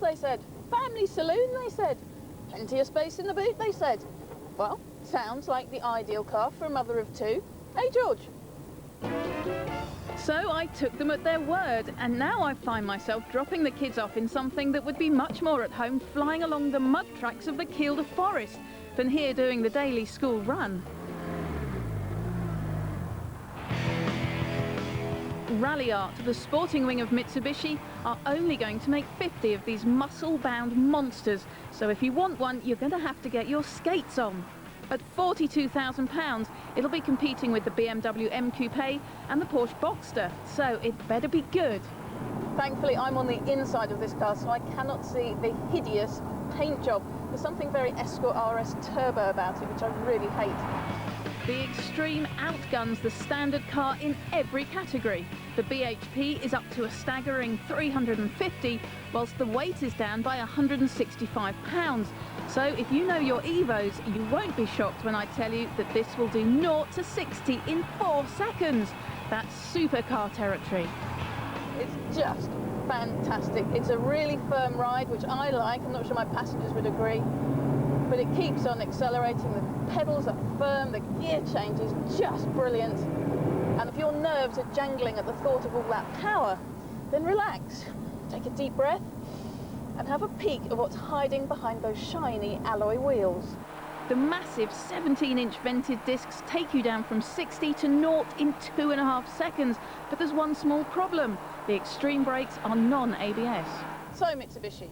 they said. Family saloon, they said. Plenty of space in the boot, they said. Well, sounds like the ideal car for a mother of two. Hey, George? So I took them at their word, and now I find myself dropping the kids off in something that would be much more at home flying along the mud tracks of the Kielder Forest than here doing the daily school run. Rally Art, the sporting wing of Mitsubishi, are only going to make 50 of these muscle-bound monsters, so if you want one, you're going to have to get your skates on. At £42,000, it'll be competing with the BMW M Coupe and the Porsche Boxster, so it better be good. Thankfully, I'm on the inside of this car, so I cannot see the hideous paint job. There's something very Escort RS Turbo about it, which I really hate. The Extreme outguns the standard car in every category. The BHP is up to a staggering 350, whilst the weight is down by 165 pounds. So if you know your Evos, you won't be shocked when I tell you that this will do 0 to 60 in 4 seconds. That's supercar territory. It's just fantastic. It's a really firm ride, which I like. I'm not sure my passengers would agree. But it keeps on accelerating. The pedals are firm, the gear change is just brilliant. And if your nerves are jangling at the thought of all that power, then relax, take a deep breath, and have a peek at what's hiding behind those shiny alloy wheels. The massive 17-inch vented discs take you down from 60 to 0 in 2.5 seconds, but there's one small problem. The Extreme brakes are non-ABS. So Mitsubishi,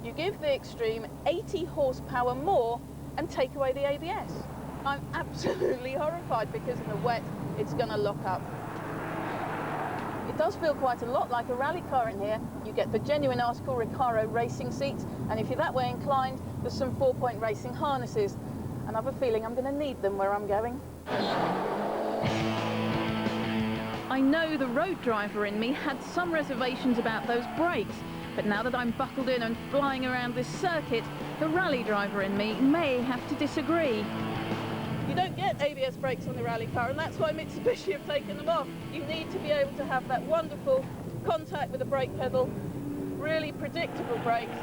you give the Extreme 80 horsepower more and take away the ABS. I'm absolutely horrified because in the wet it's going to lock up. It does feel quite a lot like a rally car in here. You get the genuine article Recaro racing seats, and if you're that way inclined, there's some 4-point racing harnesses. And I have a feeling I'm going to need them where I'm going. I know the road driver in me had some reservations about those brakes, but now that I'm buckled in and flying around this circuit, the rally driver in me may have to disagree. You don't get ABS brakes on the rally car, and that's why Mitsubishi have taken them off. You need to be able to have that wonderful contact with the brake pedal, really predictable brakes.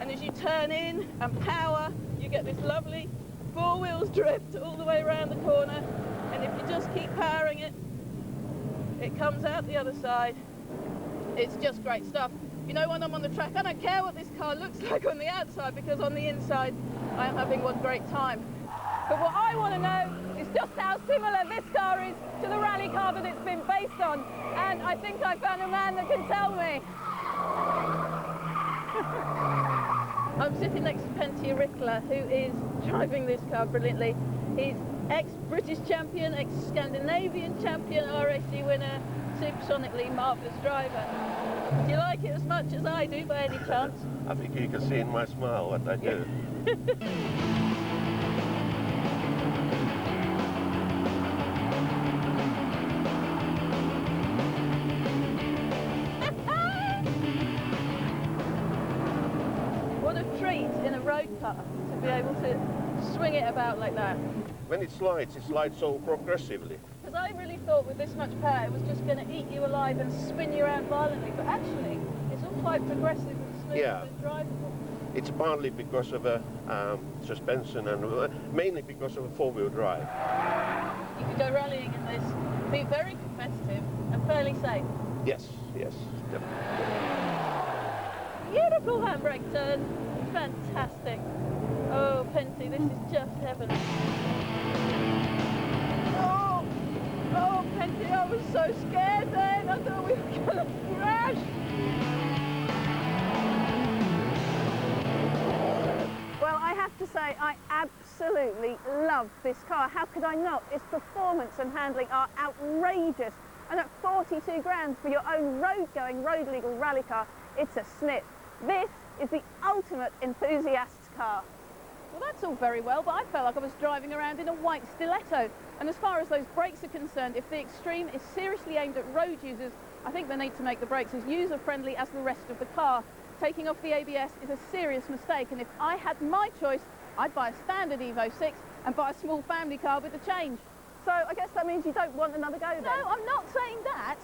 And as you turn in and power, you get this lovely 4 wheels drift all the way around the corner. And if you just keep powering it, it comes out the other side. It's just great stuff. You know, when I'm on the track, I don't care what this car looks like on the outside, because on the inside, I am having one great time. But what I want to know is just how similar this car is to the rally car that it's been based on. And I think I found a man that can tell me. I'm sitting next to Pentti Rickler, who is driving this car brilliantly. He's ex-British champion, ex-Scandinavian champion, RSG winner, supersonically marvellous driver. Do you like it as much as I do, by any chance? I think you can see in my smile what I do. What a treat in a road car to be able to swing it about like that. When it slides so progressively. Because I really thought with this much power it was just going to eat you alive and spin you around violently, but actually it's all quite progressive and smooth and drivable. It's partly because of a suspension and mainly because of a 4-wheel drive. You could go rallying in this, be very competitive and fairly safe. Yes, yes, definitely. Beautiful handbrake turn, fantastic. Oh, Pentti, this is just heaven. Oh, Pentti, I was so scared then. I thought we were going to crash. Well, I have to say, I absolutely love this car. How could I not? Its performance and handling are outrageous. And at 42 grand for your own road-going, road-legal rally car, it's a snip. This is the ultimate enthusiast's car. Well, that's all very well, but I felt like I was driving around in a white stiletto. And as far as those brakes are concerned, if the Extreme is seriously aimed at road users, I think they need to make the brakes as user-friendly as the rest of the car. Taking off the ABS is a serious mistake, and if I had my choice, I'd buy a standard Evo 6 and buy a small family car with the change. So I guess that means you don't want another go then? No, I'm not saying that.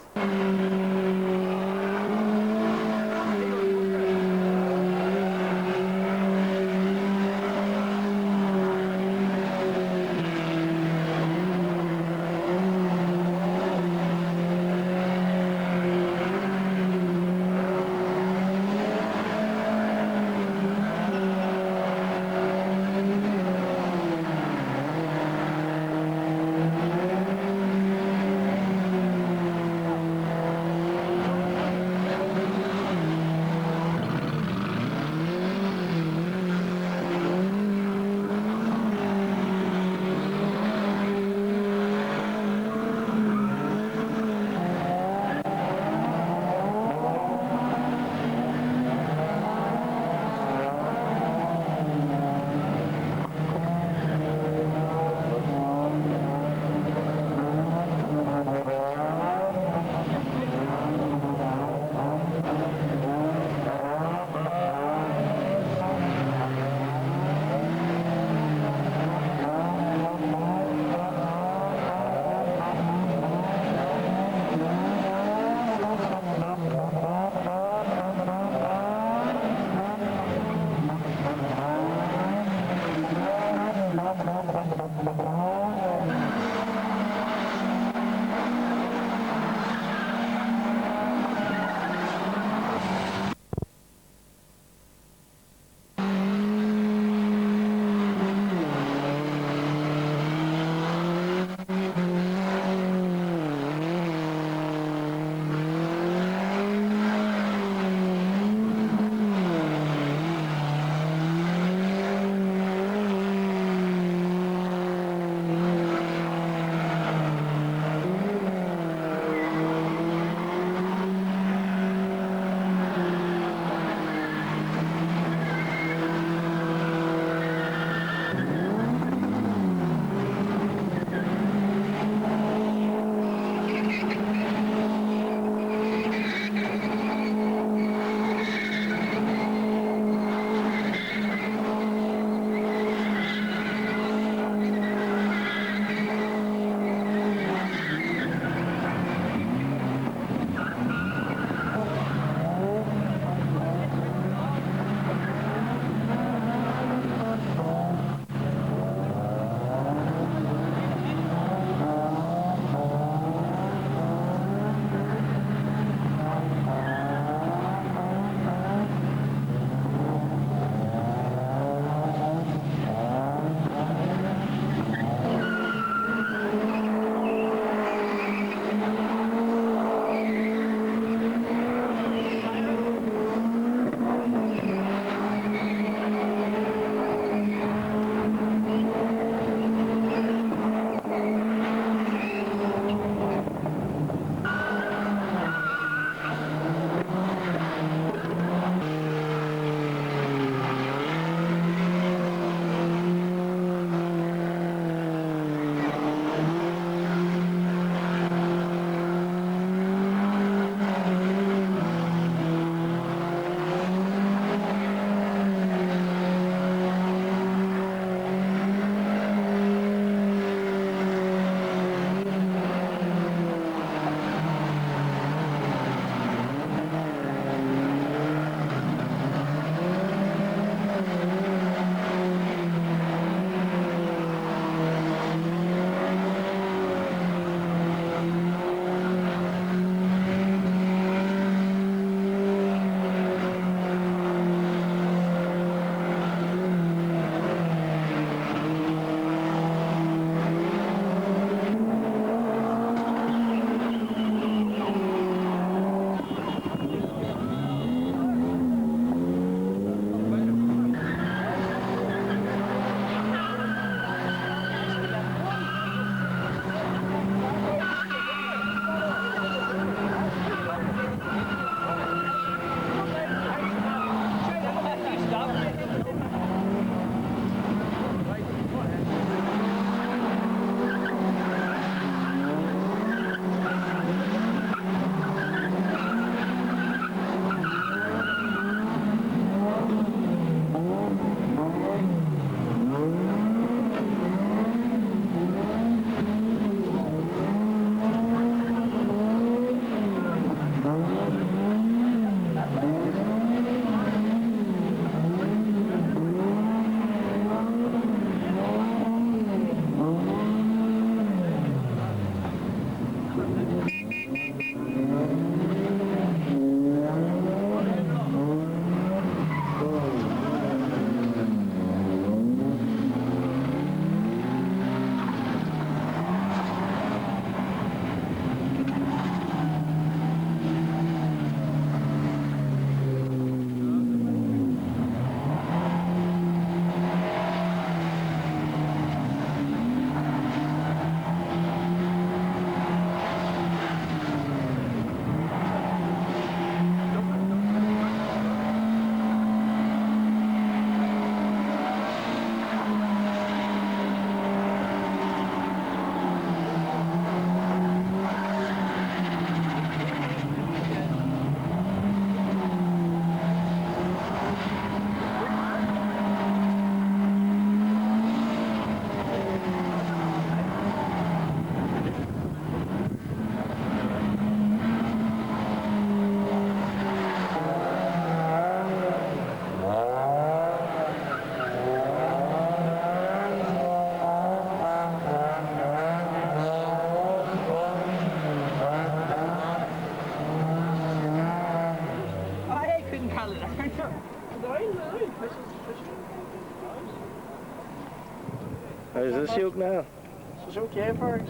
Is it silk now? Silk, yeah, Fergus.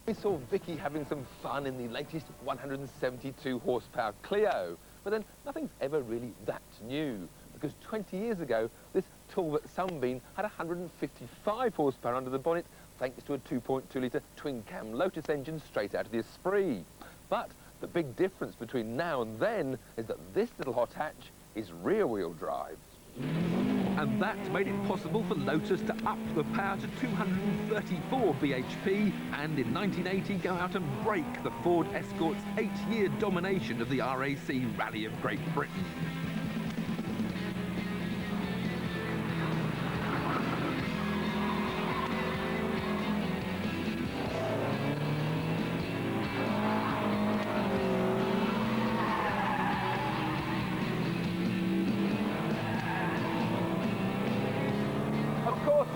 We saw Vicky having some fun in the latest 172 horsepower Clio, but then nothing's ever really that new, because 20 years ago this Talbot Sunbeam had 155 horsepower under the bonnet thanks to a 2.2 litre twin-cam Lotus engine straight out of the Esprit. But the big difference between now and then is that this little hot hatch is rear-wheel drive. And that made it possible for Lotus to up the power to 234 bhp and in 1980 go out and break the Ford Escort's 8-year domination of the RAC Rally of Great Britain.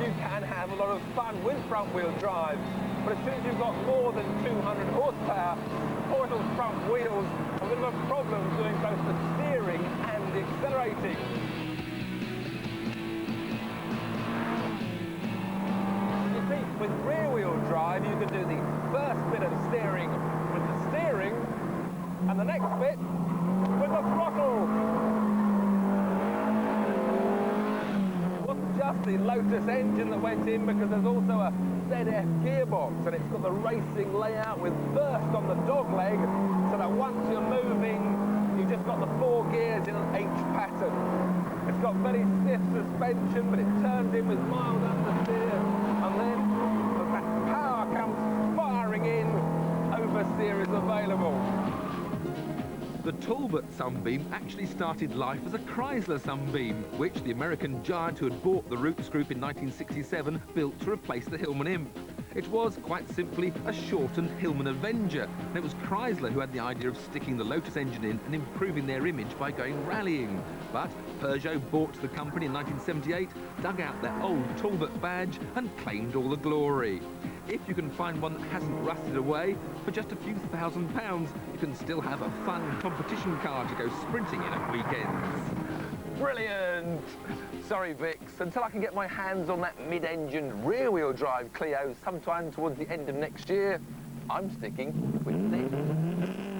You can have a lot of fun with front-wheel drive, but as soon as you've got more than 200 horsepower, the poor little front wheels have a bit of a problem doing both the steering and the accelerating. You see, with rear-wheel drive, you can do the first bit of steering with the steering, and the next bit with the throttle. Just the Lotus engine that went in, because there's also a ZF gearbox and it's got the racing layout with burst on the dog leg, so that once you're moving you've just got the 4 gears in an H pattern. It's got very stiff suspension, but it turns in with mild understeer, and then as that power comes firing in, oversteer is available. The Talbot Sunbeam actually started life as a Chrysler Sunbeam, which the American giant who had bought the Rootes Group in 1967 built to replace the Hillman Imp. It was, quite simply, a shortened Hillman Avenger, and it was Chrysler who had the idea of sticking the Lotus engine in and improving their image by going rallying. But Peugeot bought the company in 1978, dug out their old Talbot badge and claimed all the glory. If you can find one that hasn't rusted away, for just a few £1,000s, you can still have a fun competition car to go sprinting in at weekends. Brilliant! Sorry, Vix, until I can get my hands on that mid-engined rear-wheel drive Clio sometime towards the end of next year, I'm sticking with this.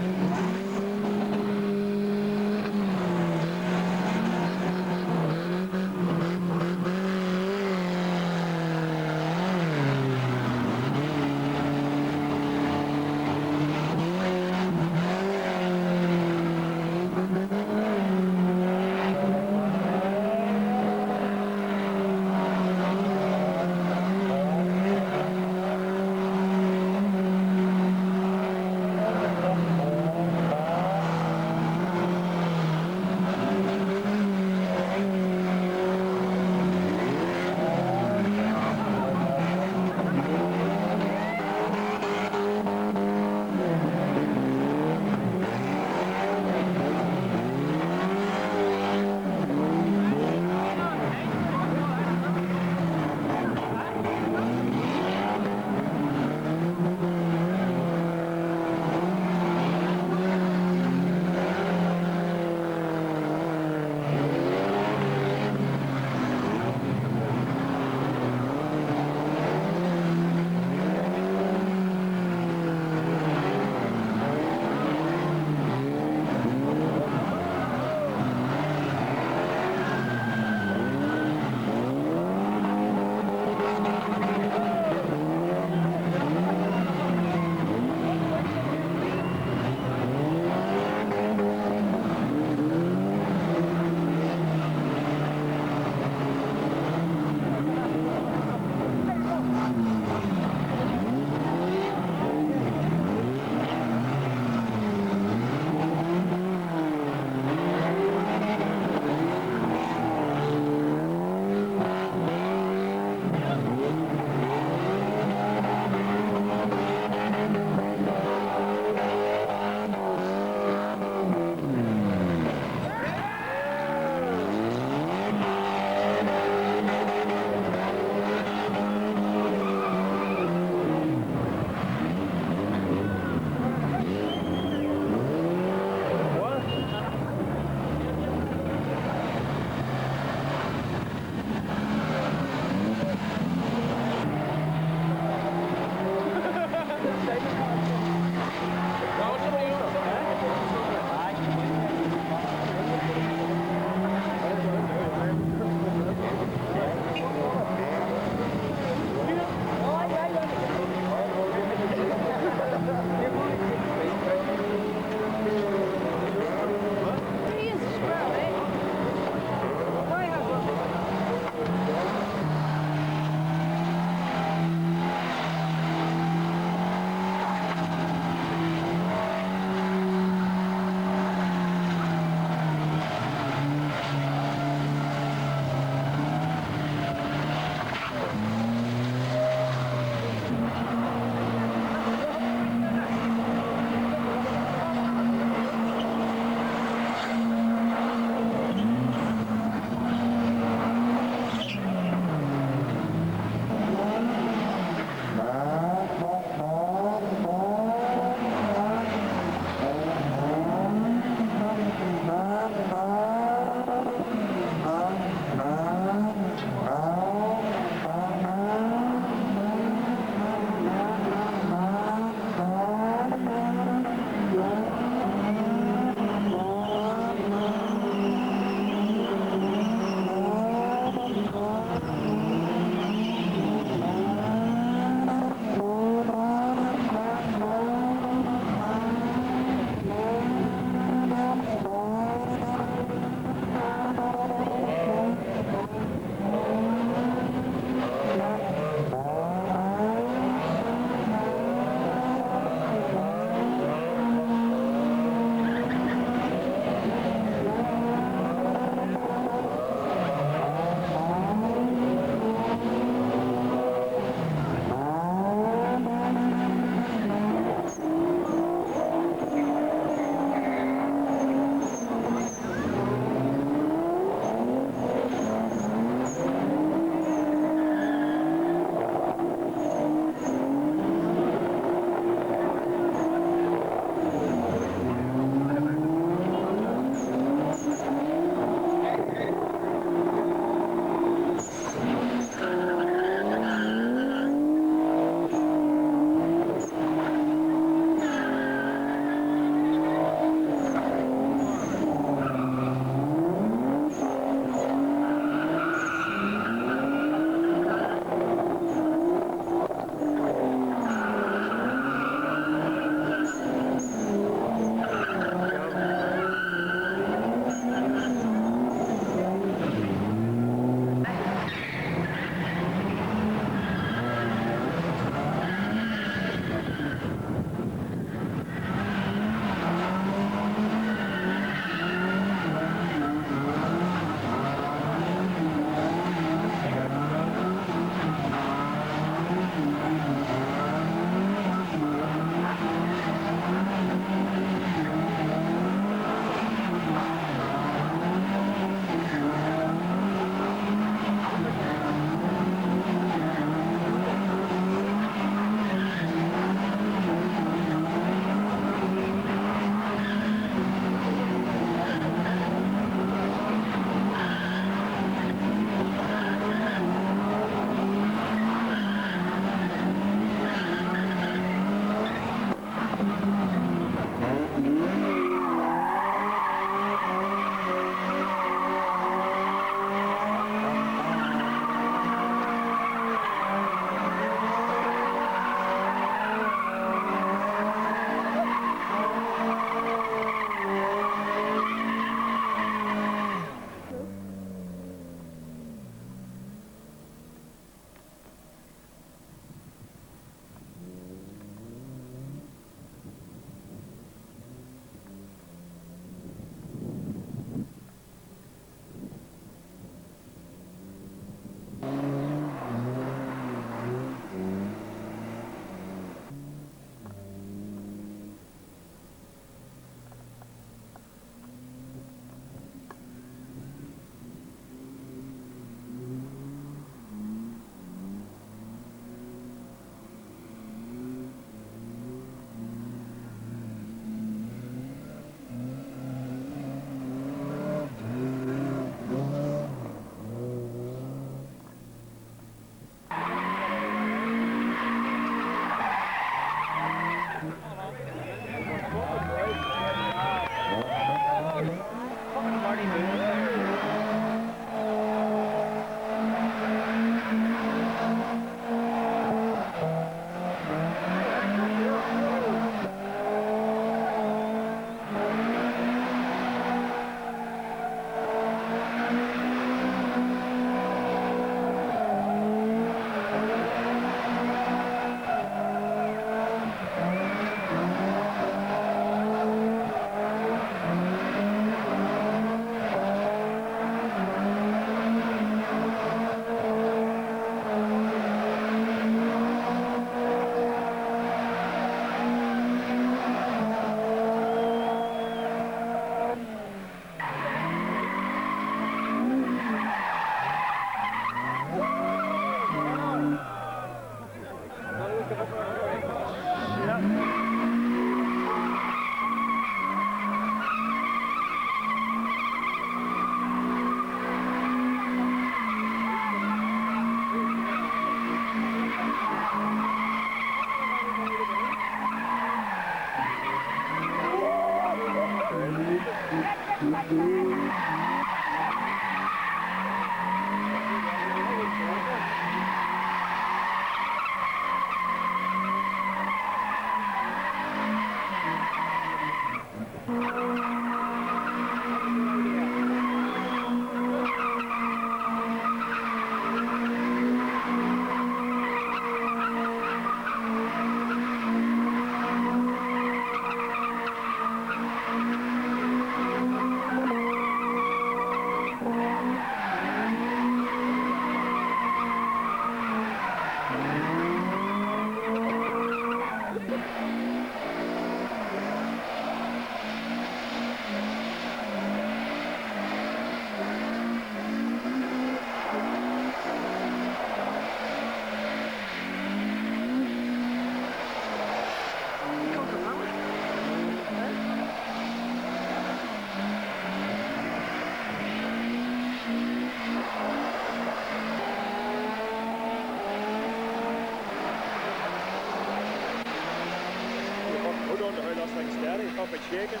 bit shaken.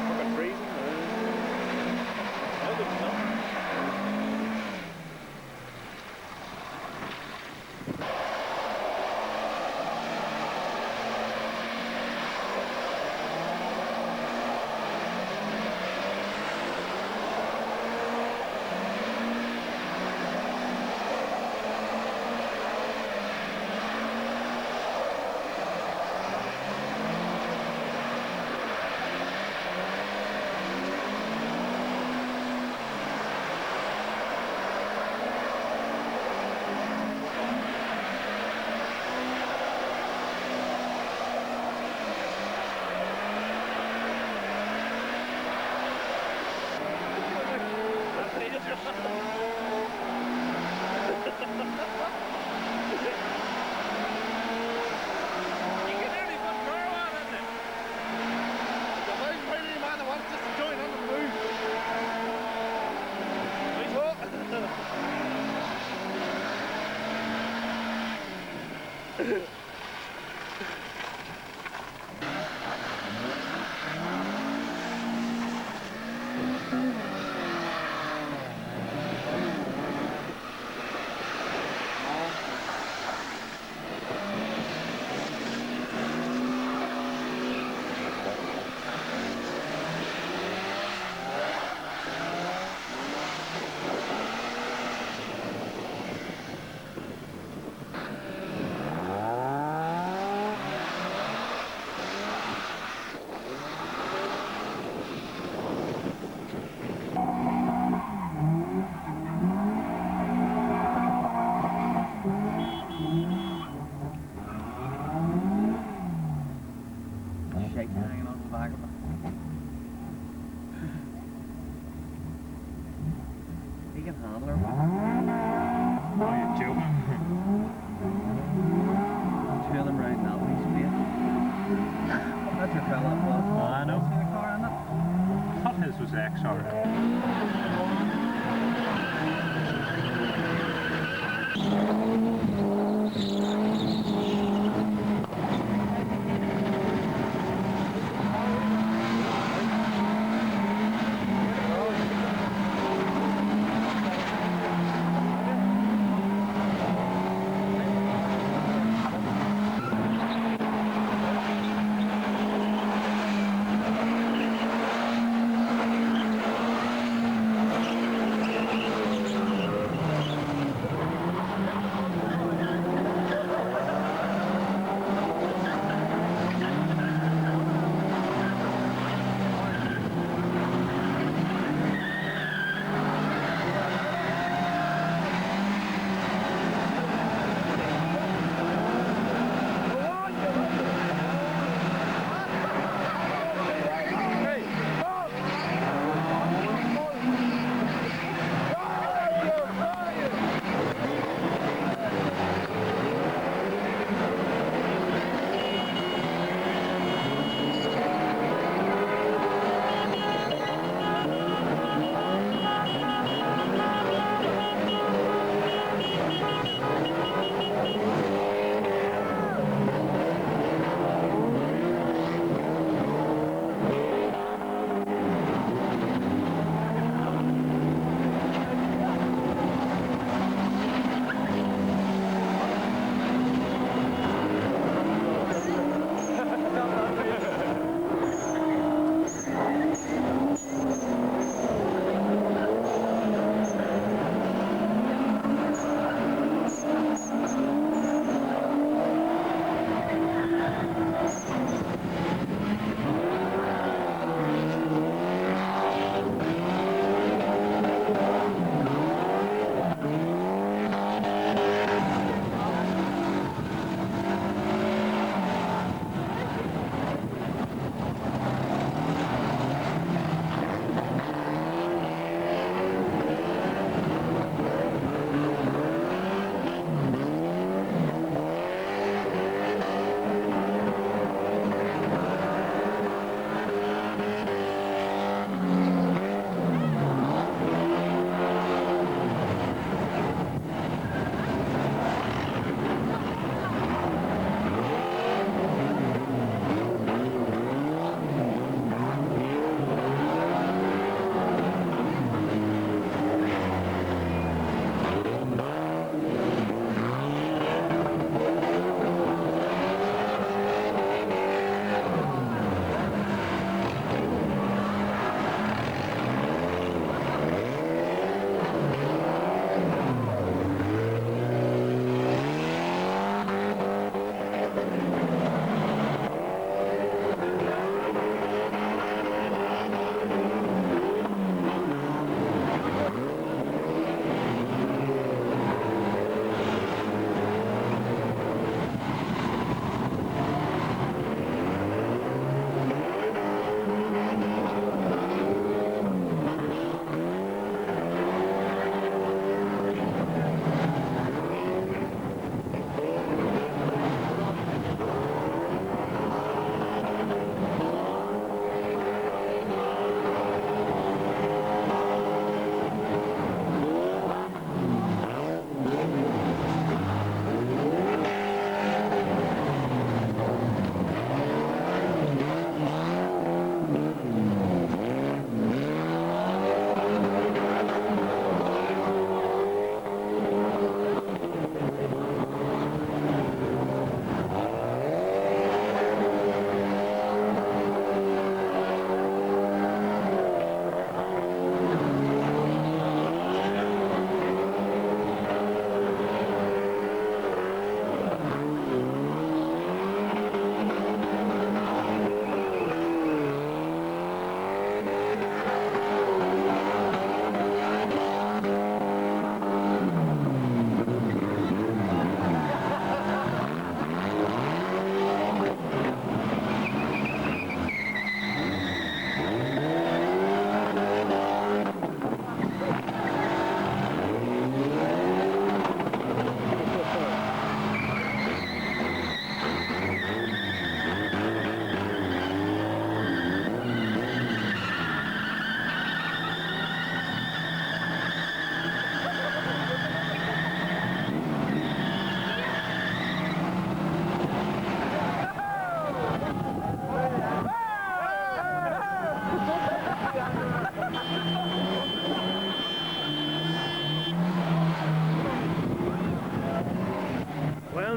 Fucking freezing. How did it not?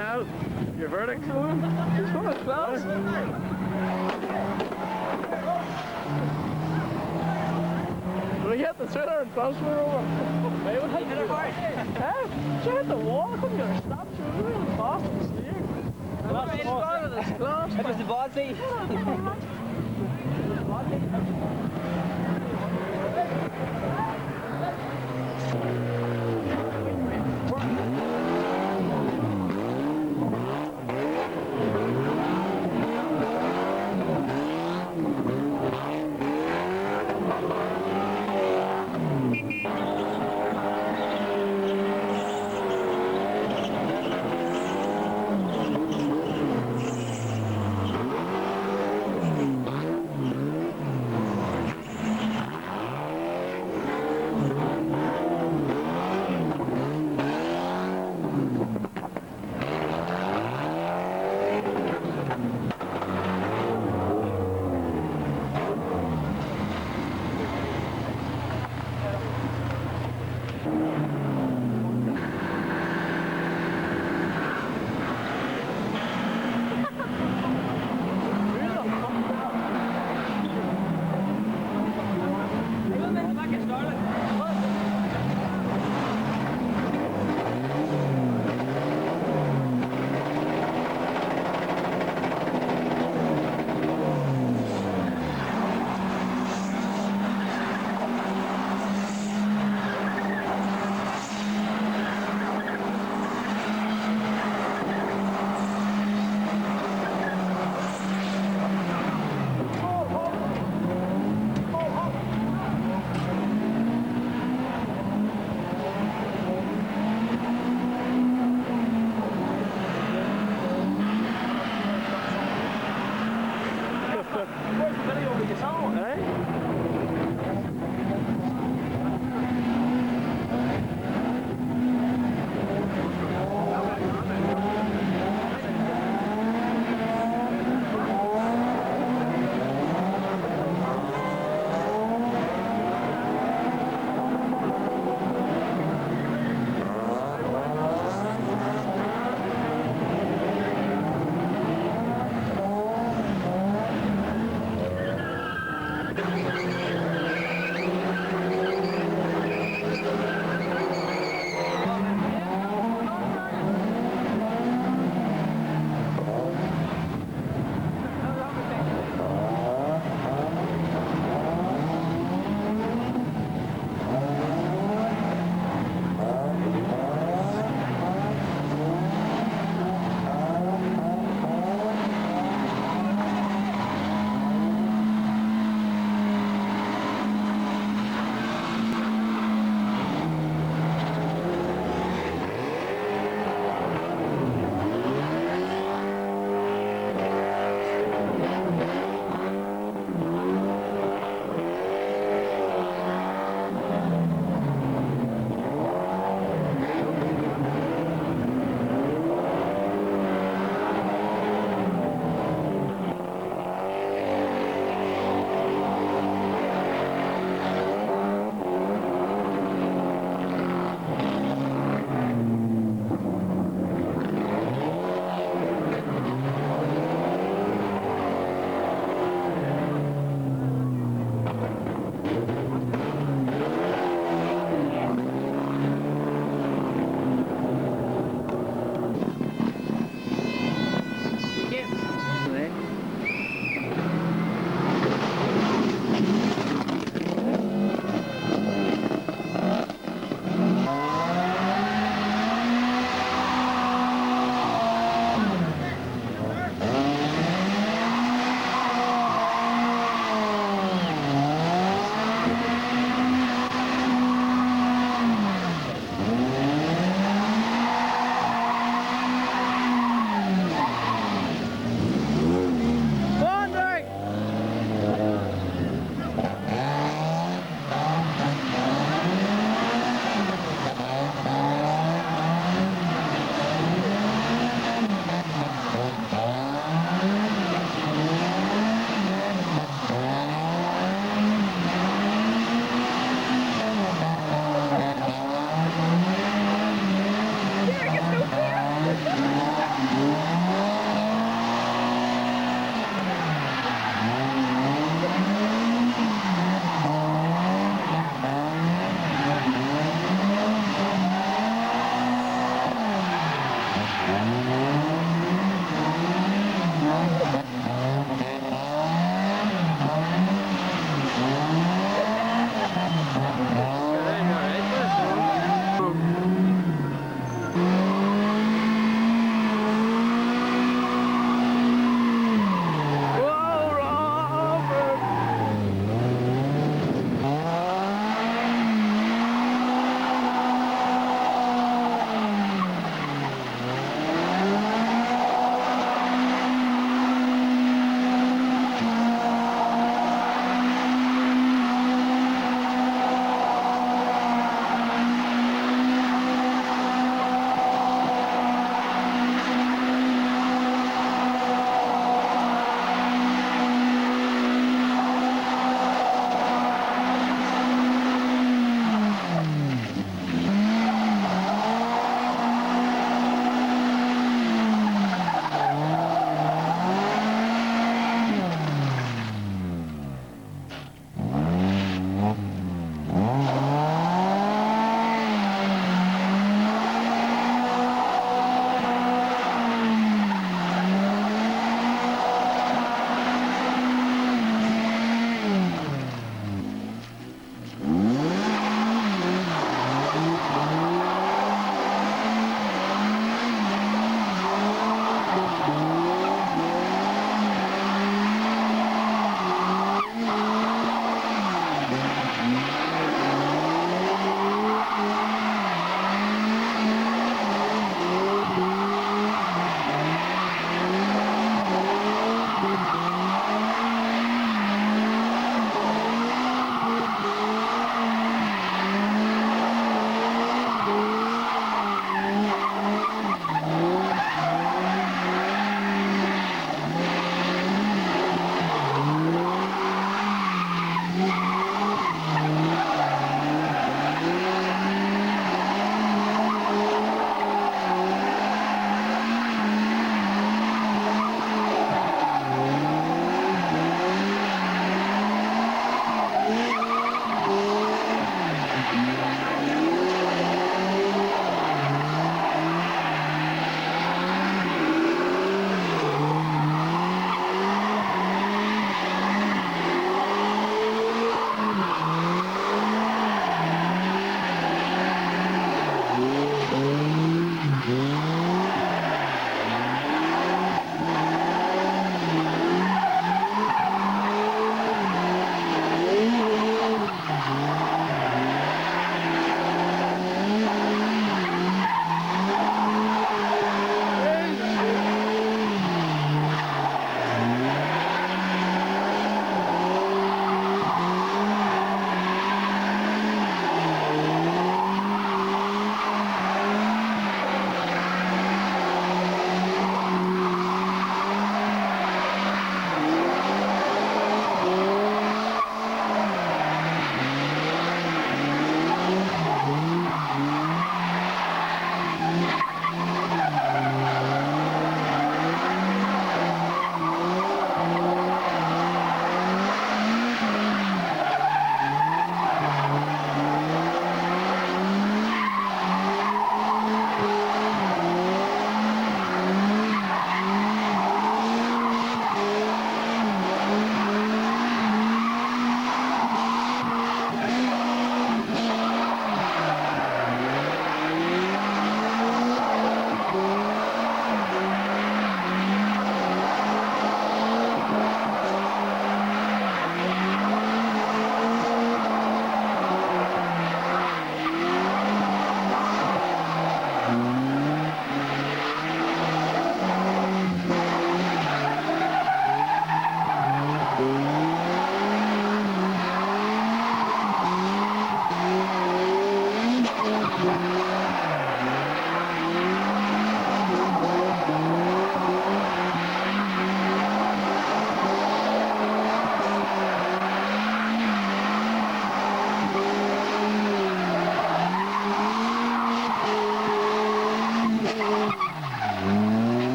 now. Your verdict? This one is class. Did I get the trailer and transfer over? Maybe it hit the wall. Yeah, she hit the wall. I couldn't get her snapped. She was really fast on the steer. It was the body.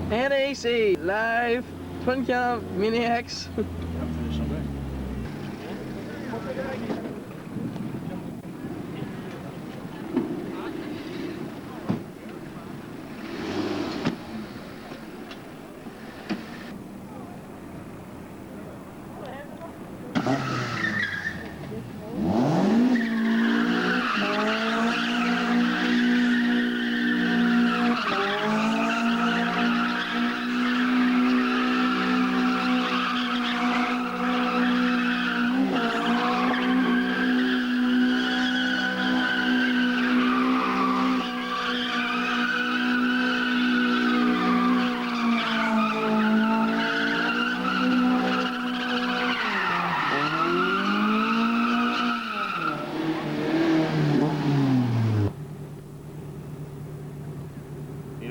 NAC live Twincam Mini X.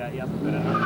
Y ya supera.